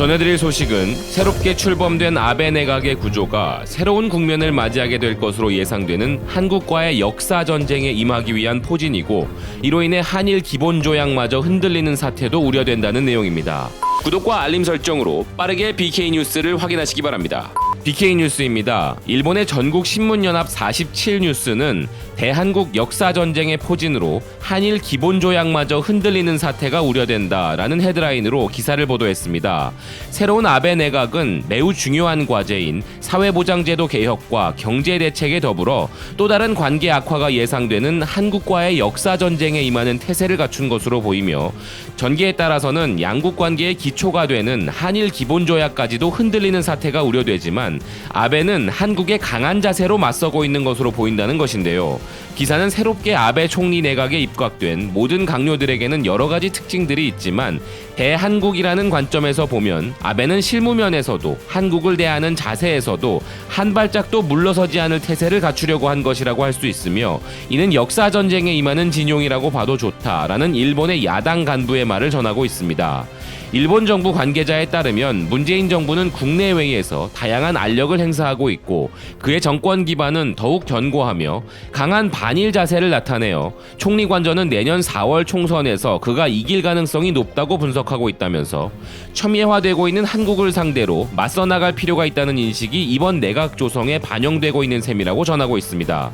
전해드릴 소식은 새롭게 출범된 아베 내각의 구조가 새로운 국면을 맞이하게 될 것으로 예상되는 한국과의 역사 전쟁에 임하기 위한 포진이고, 이로 인해 한일 기본조약마저 흔들리는 사태도 우려된다는 내용입니다. 구독과 알림 설정으로 빠르게 BK 뉴스를 확인하시기 바랍니다. BK 뉴스입니다. 일본의 전국 신문연합 47뉴스는 대한국 역사전쟁의 포진으로 한일 기본조약마저 흔들리는 사태가 우려된다라는 헤드라인으로 기사를 보도했습니다. 새로운 아베 내각은 매우 중요한 과제인 사회보장제도 개혁과 경제대책에 더불어 또 다른 관계 악화가 예상되는 한국과의 역사전쟁에 임하는 태세를 갖춘 것으로 보이며, 전개에 따라서는 양국 관계의 기초가 되는 한일 기본조약까지도 흔들리는 사태가 우려되지만, 아베는 한국의 강한 자세로 맞서고 있는 것으로 보인다는 것인데요. 기사는 새롭게 아베 총리 내각에 입각된 모든 강요들에게는 여러 가지 특징들이 있지만, 대한국이라는 관점에서 보면 아베는 실무면에서도 한국을 대하는 자세에서도 한 발짝도 물러서지 않을 태세를 갖추려고 한 것이라고 할 수 있으며, 이는 역사전쟁에 임하는 진용이라고 봐도 좋다라는 일본의 야당 간부의 말을 전하고 있습니다. 일본 정부 관계자에 따르면 문재인 정부는 국내외에서 다양한 알력을 행사하고 있고, 그의 정권 기반은 더욱 견고하며 강한 반일 자세를 나타내어 총리 관저는 내년 4월 총선에서 그가 이길 가능성이 높다고 분석하고 있다면서, 첨예화되고 있는 한국을 상대로 맞서 나갈 필요가 있다는 인식이 이번 내각 조성에 반영되고 있는 셈이라고 전하고 있습니다.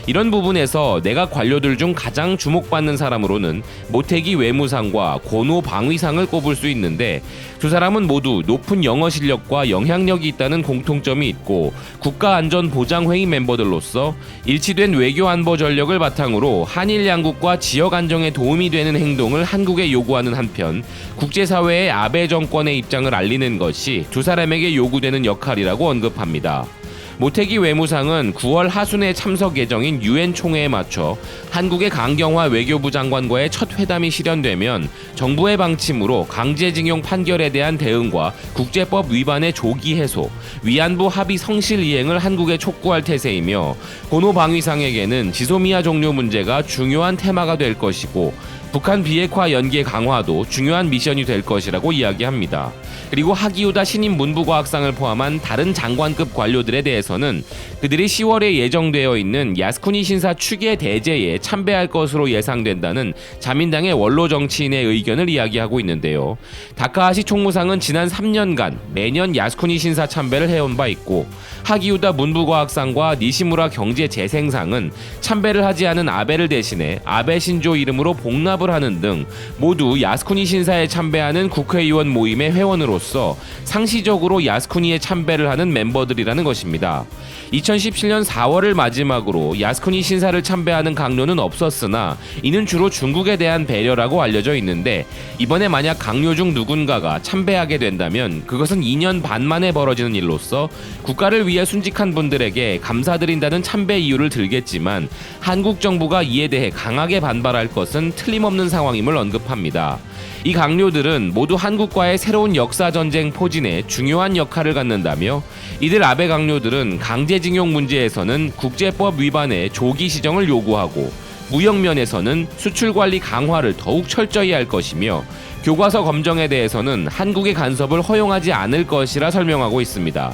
이런 부분에서 내각 관료들 중 가장 주목받는 사람으로는 모태기 외무상과 고노 방위상을 꼽을 수 있는데, 두 사람은 모두 높은 영어 실력과 영향력이 있다는 공통점이 있고, 국가안전보장회의 멤버들로서 일치된 외교안보 전력을 바탕으로 한일 양국과 지역 안정에 도움이 되는 행동을 한국에 요구하는 한편, 국제사회의 아베 정권의 입장을 알리는 것이 두 사람에게 요구되는 역할이라고 언급합니다. 모태기 외무상은 9월 하순에 참석 예정인 유엔 총회에 맞춰 한국의 강경화 외교부 장관과의 첫 회담이 실현되면 정부의 방침으로 강제징용 판결에 대한 대응과 국제법 위반의 조기 해소, 위안부 합의 성실 이행을 한국에 촉구할 태세이며, 고노 방위상에게는 지소미아 종료 문제가 중요한 테마가 될 것이고, 북한 비핵화 연계 강화도 중요한 미션이 될 것이라고 이야기합니다. 그리고 하기우다 신임 문부과학상을 포함한 다른 장관급 관료들에 대해서는 그들이 10월에 예정되어 있는 야스쿠니 신사 추계 대제에 참배할 것으로 예상된다는 자민당의 원로 정치인의 의견을 이야기하고 있는데요. 다카하시 총무상은 지난 3년간 매년 야스쿠니 신사 참배를 해온 바 있고, 하기우다 문부과학상과 니시무라 경제재생상은 참배를 하지 않은 아베를 대신해 아베 신조 이름으로 복납을 하는 등 모두 야스쿠니 신사에 참배하는 국회의원 모임의 회원으로서 상시적으로 야스쿠니에 참배를 하는 멤버들이라는 것입니다. 2017년 4월을 마지막으로 야스쿠니 신사를 참배하는 강요는 없었으나 이는 주로 중국에 대한 배려라고 알려져 있는데, 이번에 만약 강요 중 누군가가 참배하게 된다면 그것은 2년 반 만에 벌어지는 일로서 국가를 위해 순직한 분들에게 감사드린다는 참배 이유를 들겠지만, 한국 정부가 이에 대해 강하게 반발할 것은 틀림없는 상황임을 언급합니다. 이 강요들은 모두 한국과의 새로운 역사전쟁 포진에 중요한 역할을 갖는다며, 이들 아베 강요들은 강제징용 문제에서는 국제법 위반의 조기 시정을 요구하고, 무역면에서는 수출관리 강화를 더욱 철저히 할 것이며, 교과서 검정에 대해서는 한국의 간섭을 허용하지 않을 것이라 설명하고 있습니다.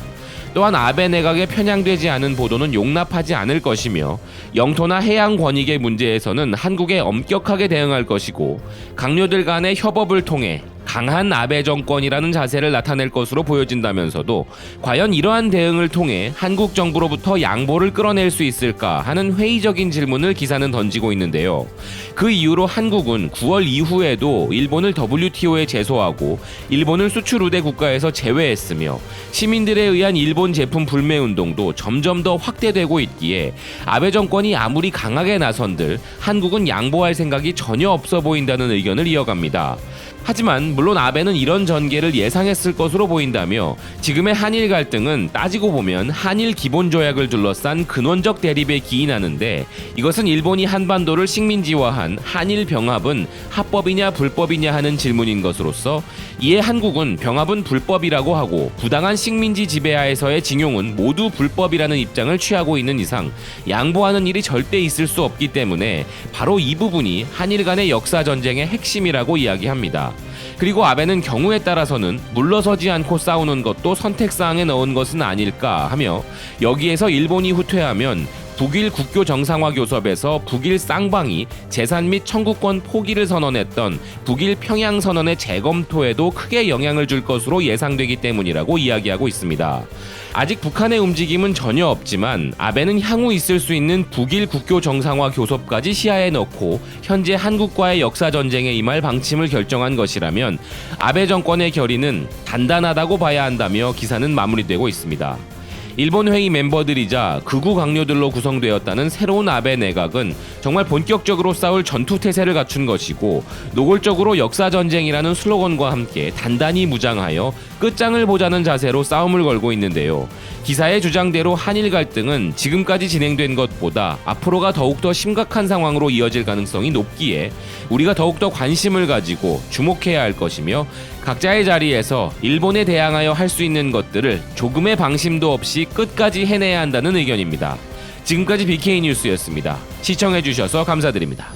또한 아베 내각에 편향되지 않은 보도는 용납하지 않을 것이며, 영토나 해양 권익의 문제에서는 한국에 엄격하게 대응할 것이고, 강요들 간의 협업을 통해 강한 아베 정권이라는 자세를 나타낼 것으로 보여진다면서도, 과연 이러한 대응을 통해 한국 정부로부터 양보를 끌어낼 수 있을까 하는 회의적인 질문을 기사는 던지고 있는데요. 그 이유로 한국은 9월 이후에도 일본을 WTO에 제소하고 일본을 수출 우대 국가에서 제외했으며, 시민들에 의한 일본 제품 불매 운동도 점점 더 확대되고 있기에 아베 정권이 아무리 강하게 나선들 한국은 양보할 생각이 전혀 없어 보인다는 의견을 이어갑니다. 하지만 물론 아베는 이런 전개를 예상했을 것으로 보인다며, 지금의 한일 갈등은 따지고 보면 한일 기본조약을 둘러싼 근원적 대립에 기인하는데, 이것은 일본이 한반도를 식민지화한 한일 병합은 합법이냐 불법이냐 하는 질문인 것으로서, 이에 한국은 병합은 불법이라고 하고 부당한 식민지 지배하에서의 징용은 모두 불법이라는 입장을 취하고 있는 이상 양보하는 일이 절대 있을 수 없기 때문에 바로 이 부분이 한일 간의 역사 전쟁의 핵심이라고 이야기합니다. 그리고 아베는 경우에 따라서는 물러서지 않고 싸우는 것도 선택사항에 넣은 것은 아닐까 하며 여기에서 일본이 후퇴하면 북일 국교 정상화 교섭에서 북일 쌍방이 재산 및 청구권 포기를 선언했던 북일 평양 선언의 재검토에도 크게 영향을 줄 것으로 예상되기 때문이라고 이야기하고 있습니다. 아직 북한의 움직임은 전혀 없지만 아베는 향후 있을 수 있는 북일 국교 정상화 교섭까지 시야에 넣고 현재 한국과의 역사 전쟁에 임할 방침을 결정한 것이라면 아베 정권의 결의는 단단하다고 봐야 한다며 기사는 마무리되고 있습니다. 일본 회의 멤버들이자 극우 강요들로 구성되었다는 새로운 아베 내각은 정말 본격적으로 싸울 전투태세를 갖춘 것이고 노골적으로 역사전쟁이라는 슬로건과 함께 단단히 무장하여 끝장을 보자는 자세로 싸움을 걸고 있는데요. 기사의 주장대로 한일 갈등은 지금까지 진행된 것보다 앞으로가 더욱더 심각한 상황으로 이어질 가능성이 높기에 우리가 더욱더 관심을 가지고 주목해야 할 것이며 각자의 자리에서 일본에 대항하여 할 수 있는 것들을 조금의 방심도 없이 끝까지 해내야 한다는 의견입니다. 지금까지 BK뉴스였습니다. 시청해주셔서 감사드립니다.